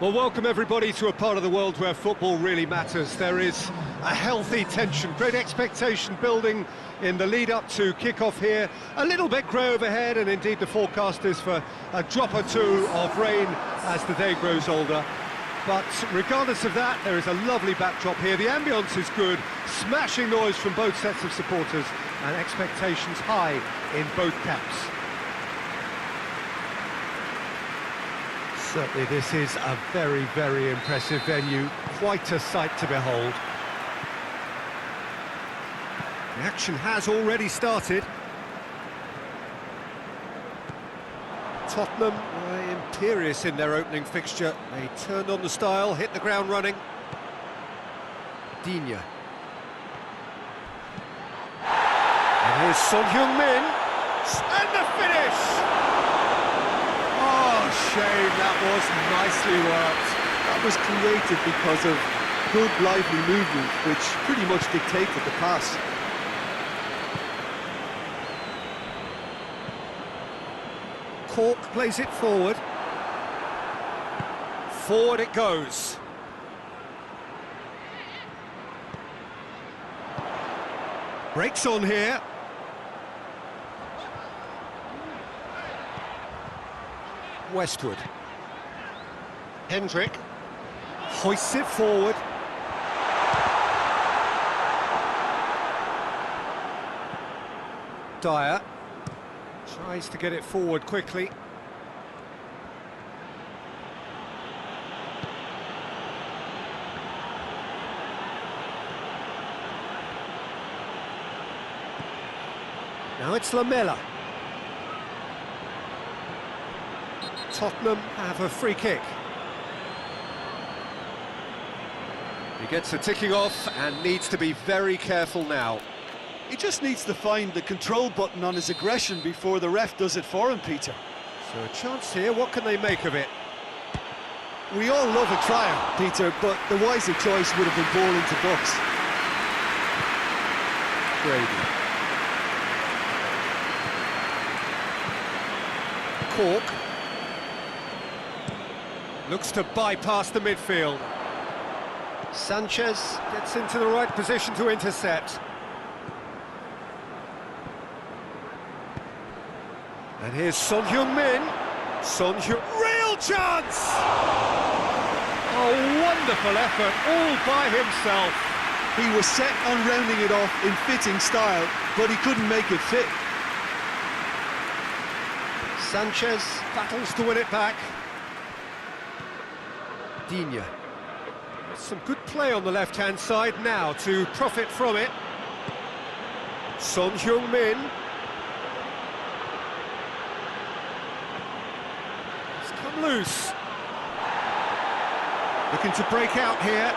Well, welcome everybody to a part of the world where football really matters. There is a healthy tension, great expectation building in the lead-up to kick-off here. A little bit grey overhead, and indeed the forecast is for a drop or two of rain as the day grows older. But regardless of that, there is a lovely backdrop here. The ambience is good, smashing noise from both sets of supporters, and expectations high in both camps. Certainly this is a very, very impressive venue, quite a sight to behold. The action has already started. Tottenham were imperious in their opening fixture. They turned on the style, hit the ground running. Digne. And here's Son Heung-min, and the finish! Oh, shame, that was nicely worked. That was created because of good, lively movement, which pretty much dictated the pass. Cork plays it forward. Forward it goes. Breaks on here. Westwood. Hendrick hoists it forward. Dyer tries to get it forward quickly. Now it's Lamela. Tottenham have a free kick. He gets the ticking off and needs to be very careful now. He just needs to find the control button on his aggression before the ref does it for him, Peter. So a chance here, what can they make of it? We all love a trial, Peter, but the wiser choice would have been ball into box. Brady. Cork. Looks to bypass the midfield. Sanchez gets into the right position to intercept. And here's Son Heung-min. Real chance! A wonderful effort, all by himself. He was set on rounding it off in fitting style, but he couldn't make it fit. Sanchez battles to win it back. Digne. Some good play on the left-hand side now to profit from it. Son Heung-min. It's come loose. Looking to break out here.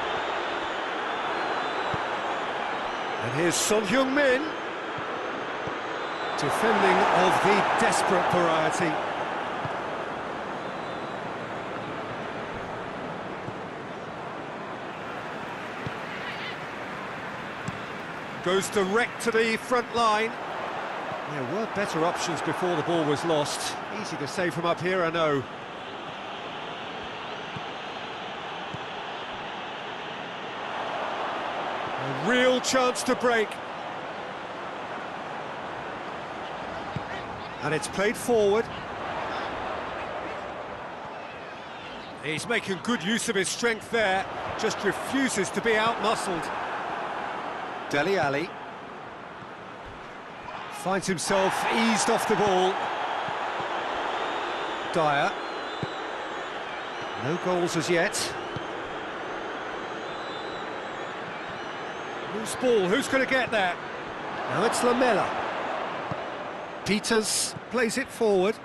And here's Son Heung-min. Defending of the desperate variety. Goes direct to the front line. There were better options before the ball was lost. Easy to say from up here, I know. A real chance to break. And it's played forward. He's making good use of his strength there. Just refuses to be out-muscled. Dele Alli finds himself eased off the ball. Dyer. No goals as yet. Loose ball, who's going to get that? Now it's Lamela. Peters plays it forward.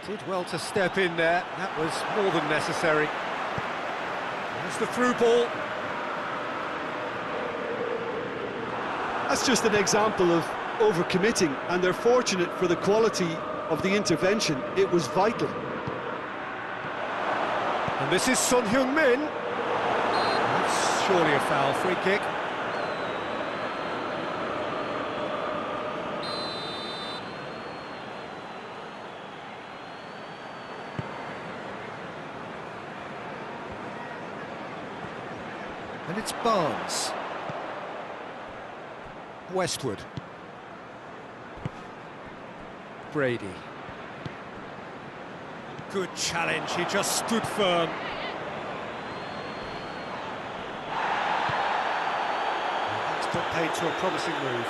Did well to step in there, that was more than necessary. That's the through ball. That's just an example of overcommitting, and they're fortunate for the quality of the intervention. It was vital. And this is Son Heung-min. That's surely a foul, free kick. And it's Barnes. Westwood. Brady. Good challenge, he just stood firm. That's put paid to a promising move.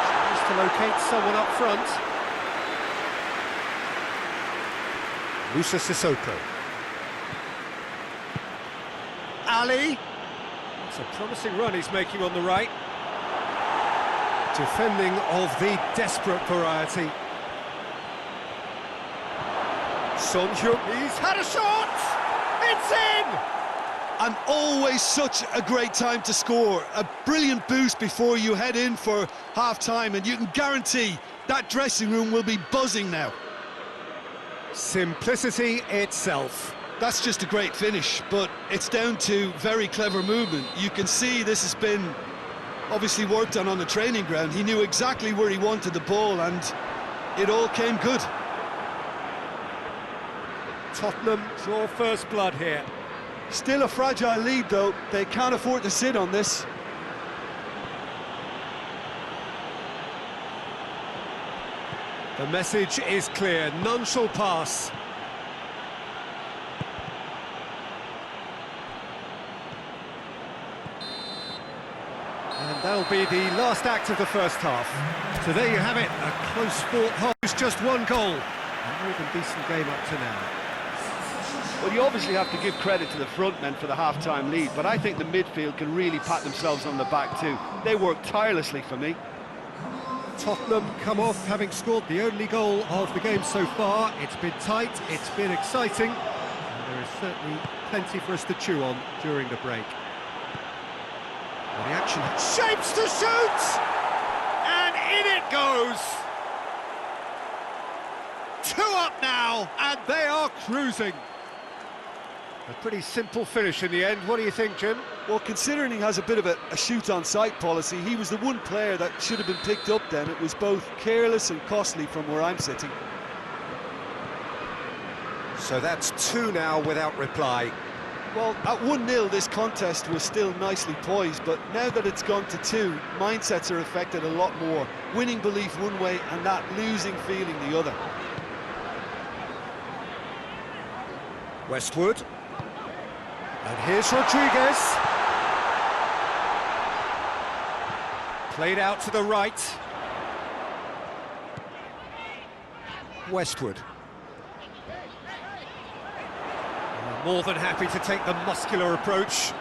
Tries to locate someone up front. Musa Sissoko. Ali. It's a promising run he's making on the right. Defending of the desperate variety. Son Heung, he's had a shot! It's in! And always such a great time to score. A brilliant boost before you head in for half-time, and you can guarantee that dressing room will be buzzing now. Simplicity itself. That's just a great finish, but it's down to very clever movement. You can see this has been obviously worked on the training ground. He knew exactly where he wanted the ball, and it all came good. Tottenham draw first blood here. Still a fragile lead, though. They can't afford to sit on this. The message is clear, none shall pass. And that'll be the last act of the first half. So there you have it, a close sport half. It's just one goal. A more than decent game up to now. Well, you obviously have to give credit to the front men for the half-time lead, but I think the midfield can really pat themselves on the back too. They work tirelessly for me. Tottenham come off having scored the only goal of the game so far. It's been tight, it's been exciting, and there is certainly plenty for us to chew on during the break. Well, the action shapes to shoot! And in it goes! 2 up now, and they are cruising. A pretty simple finish in the end. What do you think, Jim? Well, considering he has a bit of a shoot-on-sight policy, he was the one player that should have been picked up then. It was both careless and costly from where I'm sitting. So that's 2 now without reply. Well, at 1-0, this contest was still nicely poised, but now that it's gone to 2, mindsets are affected a lot more. Winning belief one way and that losing feeling the other. Westwood. And here's Rodriguez. Played out to the right. Westwood. More than happy to take the muscular approach.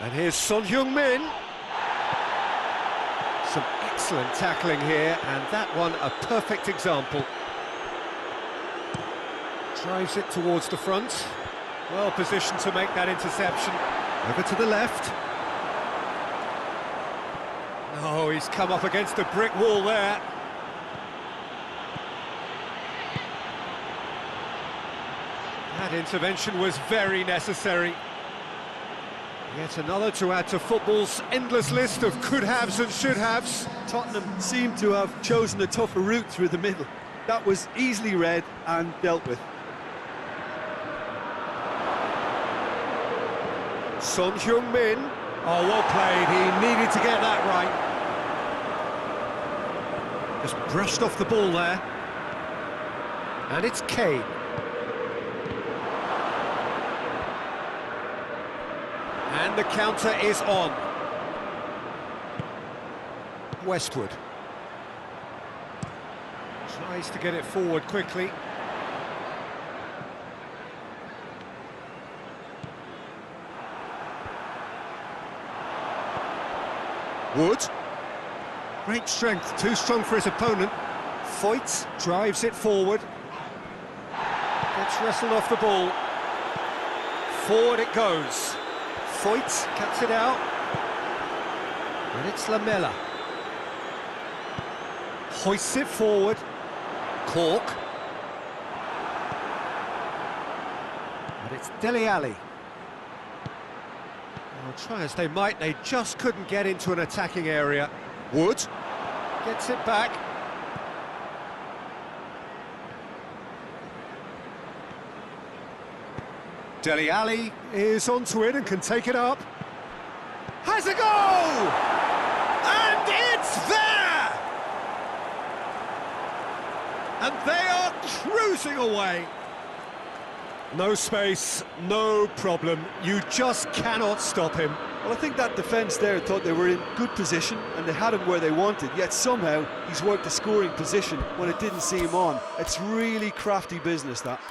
And here's Son Heung-min. Some excellent tackling here, and that one a perfect example. Drives it towards the front. Well positioned to make that interception. Over to the left. Oh, he's come up against a brick wall there. That intervention was very necessary. Yet another to add to football's endless list of could-haves and should-haves. Tottenham seem to have chosen a tougher route through the middle. That was easily read and dealt with. Son Heung-min. Oh, well played. He needed to get that right. Just brushed off the ball there. And it's Kane. And the counter is on. Westwood. Tries to get it forward quickly. Wood. Great strength, too strong for his opponent. Foyt drives it forward. Gets wrestled off the ball. Forward it goes. Foyt cuts it out. And it's Lamela. Hoists it forward. Cork. And it's Dele Alli. Well, try as they might, they just couldn't get into an attacking area. Wood. gets it back. Dele Alli is onto it and can take it up. Has a goal! And it's there! And they are cruising away. No space, no problem. You just cannot stop him. Well, I think that defence there thought they were in good position and they had him where they wanted, yet somehow he's worked the scoring position when it didn't see him on. It's really crafty business, that.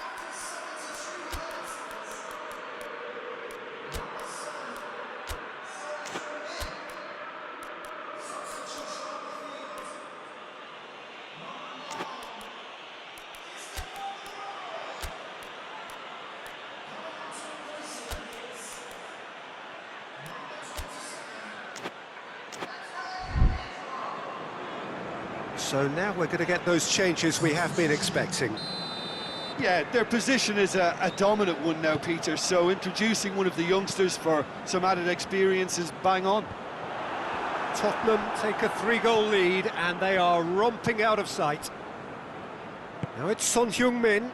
So now we're going to get those changes we have been expecting. Yeah, their position is a dominant one now, Peter, so introducing one of the youngsters for some added experience is bang on. Tottenham take a 3-goal lead and they are romping out of sight. Now it's Son Heung-min.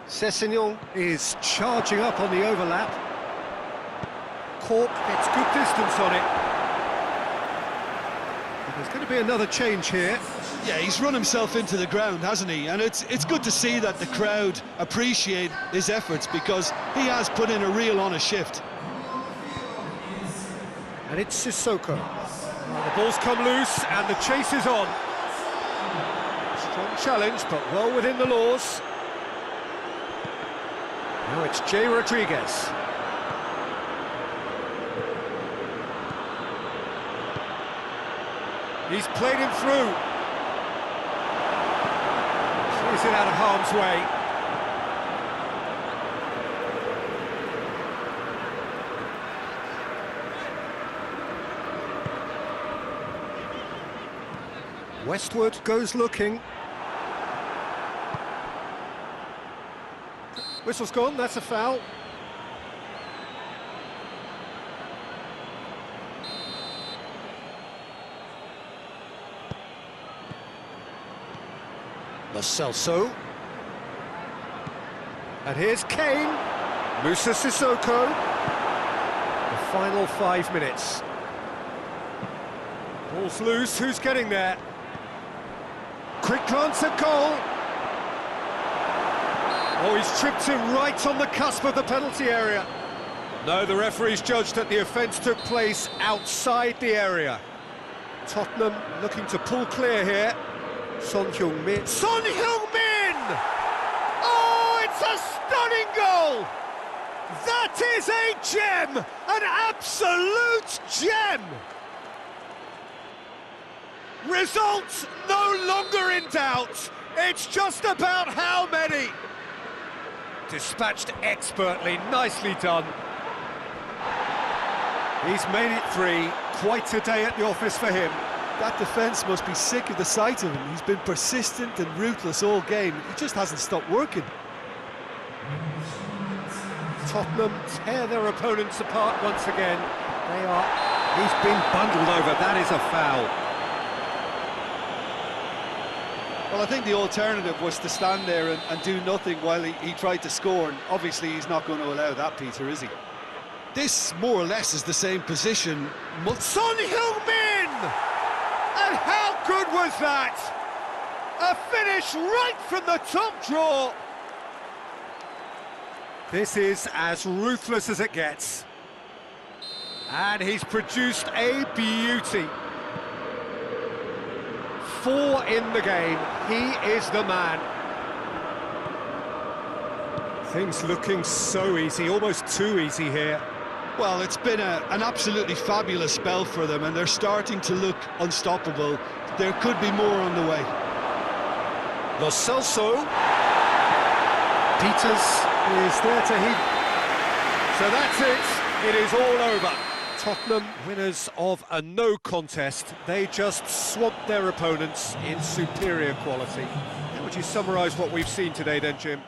Sessegnon is charging up on the overlap. Cork gets good distance on it. There's going to be another change here. Yeah, he's run himself into the ground, hasn't he? And it's good to see that the crowd appreciate his efforts because he has put in a real honest shift. And it's Sissoko. Well, the ball's come loose and the chase is on. Strong challenge, but well within the laws. Now it's Jay Rodriguez. He's played him through. Is it out of harm's way? Westwood goes looking. Whistle's gone, that's a foul. Lo Celso. And here's Kane. Moussa Sissoko. The final 5 minutes. Ball's loose, who's getting there? Quick glance at goal. Oh, he's tripped him right on the cusp of the penalty area. No, the referee's judged that the offence took place outside the area. Tottenham looking to pull clear here. Son Heung-min. Son Heung-min! Oh, it's a stunning goal! That is a gem! An absolute gem! Results no longer in doubt. It's just about how many. Dispatched expertly, nicely done. He's made it 3. Quite a day at the office for him. That defence must be sick of the sight of him. He's been persistent and ruthless all game. He just hasn't stopped working. Tottenham tear their opponents apart once again. He's been bundled over. That is a foul. Well, I think the alternative was to stand there and do nothing while he tried to score. And obviously, he's not going to allow that, Peter, is he? This, more or less, is the same position. Son Heung-min! And how good was that? A finish right from the top draw. This is as ruthless as it gets. And he's produced a beauty. 4 in the game. He is the man. Things looking so easy, almost too easy here. Well, it's been an absolutely fabulous spell for them, and they're starting to look unstoppable. There could be more on the way. Lo Celso. Peters is there to heat. So that's it. It is all over. Tottenham, winners of a no contest. They just swamped their opponents in superior quality. How would you summarise what we've seen today then, Jim?